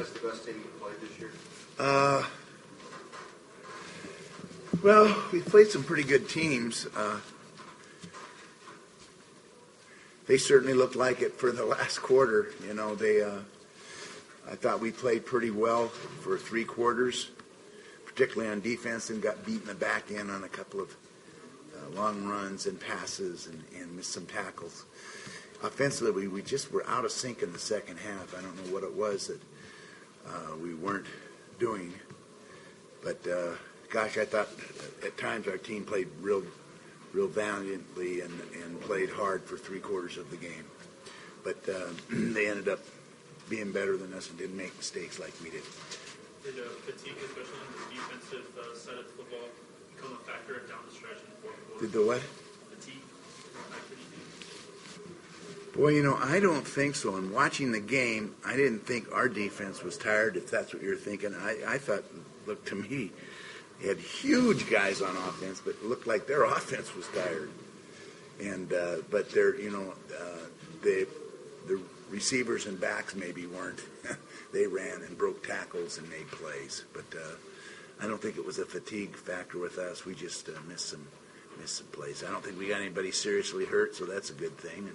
that's the best team you played this year? Well, we played some pretty good teams. They certainly looked like it for the last quarter. You know, I thought we played pretty well for 3 quarters, particularly on defense, and got beat in the back end on a couple of long runs and passes and missed some tackles. Offensively, we just were out of sync in the second half. I don't know what it was that we weren't doing. But, gosh, I thought at times our team played real valiantly and played hard for 3 quarters of the game. But they ended up being better than us and didn't make mistakes like we did. Did fatigue, especially on the defensive side of the football, become a factor down the stretch in the fourth quarter? Did the what? Fatigue. Boy, you know, I don't think so. In watching the game, I didn't think our defense was tired, if that's what you're thinking. I thought, look, to me, they had huge guys on offense, but it looked like their offense was tired. And but they're, you know, the receivers and backs maybe weren't. They ran and broke tackles and made plays. But I don't think it was a fatigue factor with us. We just missed some plays. I don't think we got anybody seriously hurt, so that's a good thing.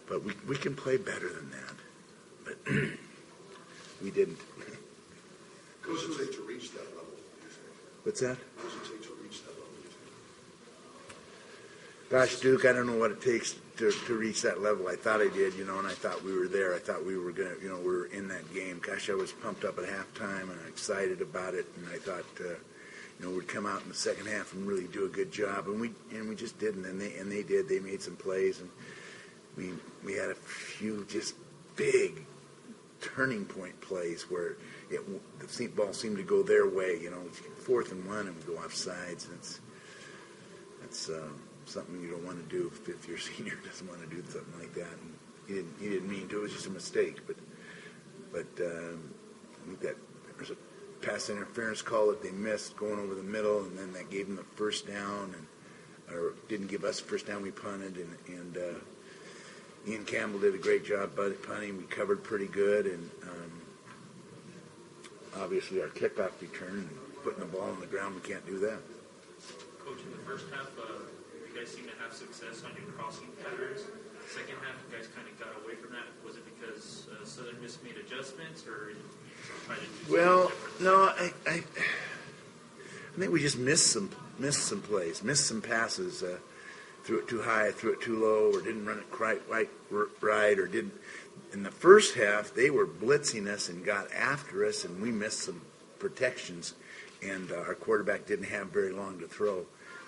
But we can play better than that. But we didn't. What does it take to reach that level? What's that? What does it take to reach that level? Gosh, Duke, I don't know what it takes to reach that level. I thought I did, you know, and I thought we were there. I thought we were going to, you know, we were in that game. Gosh, I was pumped up at halftime and excited about it, and I thought, you know, we'd come out in the second half and really do a good job, and we just didn't, and they did. They made some plays, and we had a few just big turning point plays where the ball seemed to go their way. You know, 4th and 1, and we go off sides, and that's something you don't want to do if your senior doesn't want to do something like that. And he didn't mean to. It was just a mistake. But I think that there's a pass interference call that they missed going over the middle, and then that gave them the first down, or didn't give us the first down. We punted, and Ian Campbell did a great job punting. We covered pretty good, and obviously our kickoff return and putting the ball on the ground, we can't do that. Coach, in the first half, you guys seem to have success on your crossing patterns. Second half, you guys kind of got away from that. Was it because Southern Miss made adjustments, or tried to do something Well, different? no, I think we just missed some plays, missed some passes. Threw it too high, threw it too low, or didn't run it quite right, or didn't. In the first half, they were blitzing us and got after us, and we missed some protections, and our quarterback didn't have very long to throw.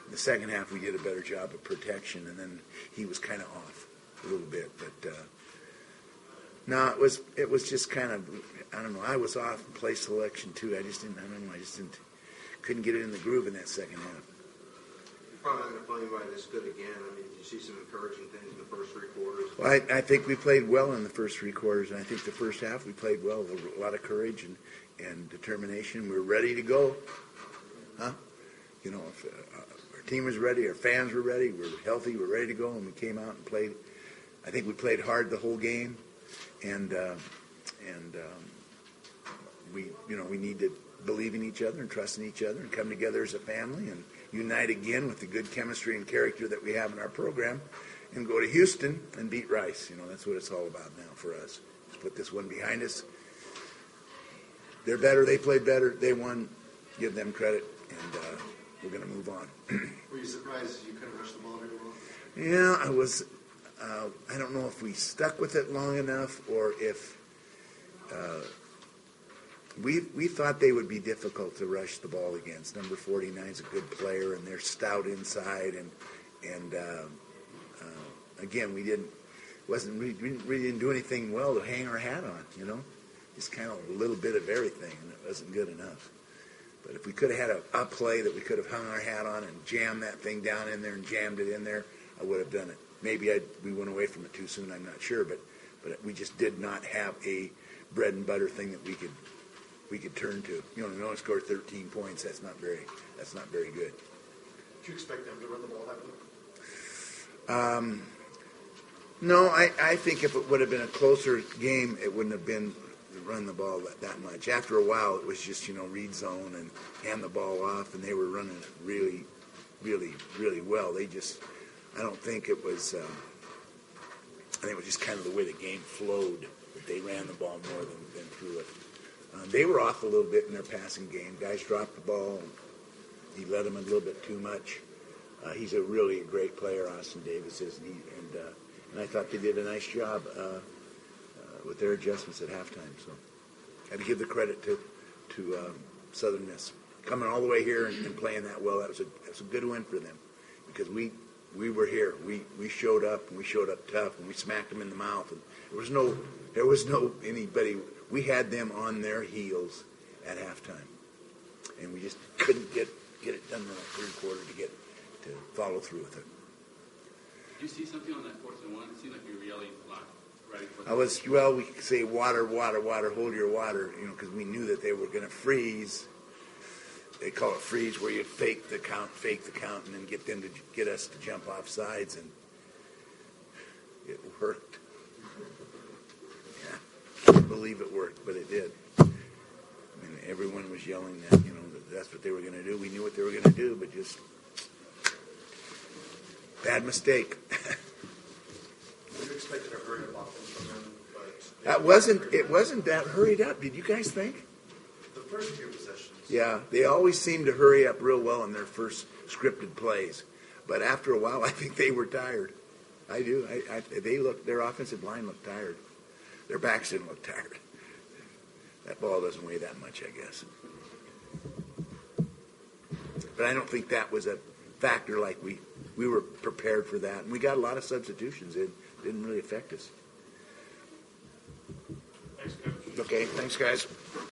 In the second half, we did a better job of protection, and then he was kind of off a little bit. But no, it was just kind of, I don't know. I was off in play selection too. I just couldn't get it in the groove in that second half. Probably not going to play anybody this good again. I mean, did you see some encouraging things in the first 3 quarters? Well, I think we played well in the first 3 quarters, and I think the first half we played well with a lot of courage and determination. We were ready to go. You know, if our team was ready, our fans were ready, we were healthy, we were ready to go, and we came out and played. I think we played hard the whole game, and we need to believe in each other and trust in each other and come together as a family and unite again with the good chemistry and character that we have in our program and go to Houston and beat Rice. You know, that's what it's all about now for us. Let's put this one behind us. They're better. They played better. They won. Give them credit, and we're going to move on. Were you surprised you couldn't rush the ball very well? Yeah, I was. I don't know if we stuck with it long enough or if we thought they would be difficult to rush the ball against. Number 49 is a good player, and they're stout inside. And again, we really didn't do anything well to hang our hat on. You know, just kind of a little bit of everything, and it wasn't good enough. But if we could have had a play that we could have hung our hat on and jammed that thing down in there and jammed it in there, I would have done it. Maybe we went away from it too soon. I'm not sure, but we just did not have a bread and butter thing that we could turn to. You know, we only scored 13 points. That's not very good. Did you expect them to run the ball that way? No, I think if it would have been a closer game, it wouldn't have been run the ball that much. After a while, it was just, read zone and hand the ball off, and they were running it really, really, really well. I don't think it was, I think it was just kind of the way the game flowed, that they ran the ball more than threw it. They were off a little bit in their passing game. Guys dropped the ball. He led them a little bit too much. He's a really great player, Austin Davis is, and I thought they did a nice job with their adjustments at halftime. So, got to give the credit to Southern Miss coming all the way here and playing that well. That was a good win for them because we were here. We showed up and we showed up tough and we smacked them in the mouth. And there was no anybody. We had them on their heels at halftime, and we just couldn't get it done in the third quarter to follow through with it. Did you see something on that 4th and 1? It seemed like you were yelling a lot right before. We could say water, water, water, hold your water, because we knew that they were going to freeze. They call it freeze, where you fake the count, and then get us to jump off sides, and it worked. Yeah, can't believe it worked, but it did. I mean, everyone was yelling that, that's what they were going to do. We knew what they were going to do, but just bad mistake. You expected a hurry up offense from them, but It wasn't that hurried up. Did you guys think? the first few possessions. Yeah, they always seem to hurry up real well in their first scripted plays, but after a while, I think they were tired. I do. Their offensive line looked tired. Their backs didn't look tired. That ball doesn't weigh that much, I guess. But I don't think that was a factor. Like we were prepared for that, and we got a lot of substitutions in. Didn't really affect us. Thanks, Coach. Okay, thanks, guys.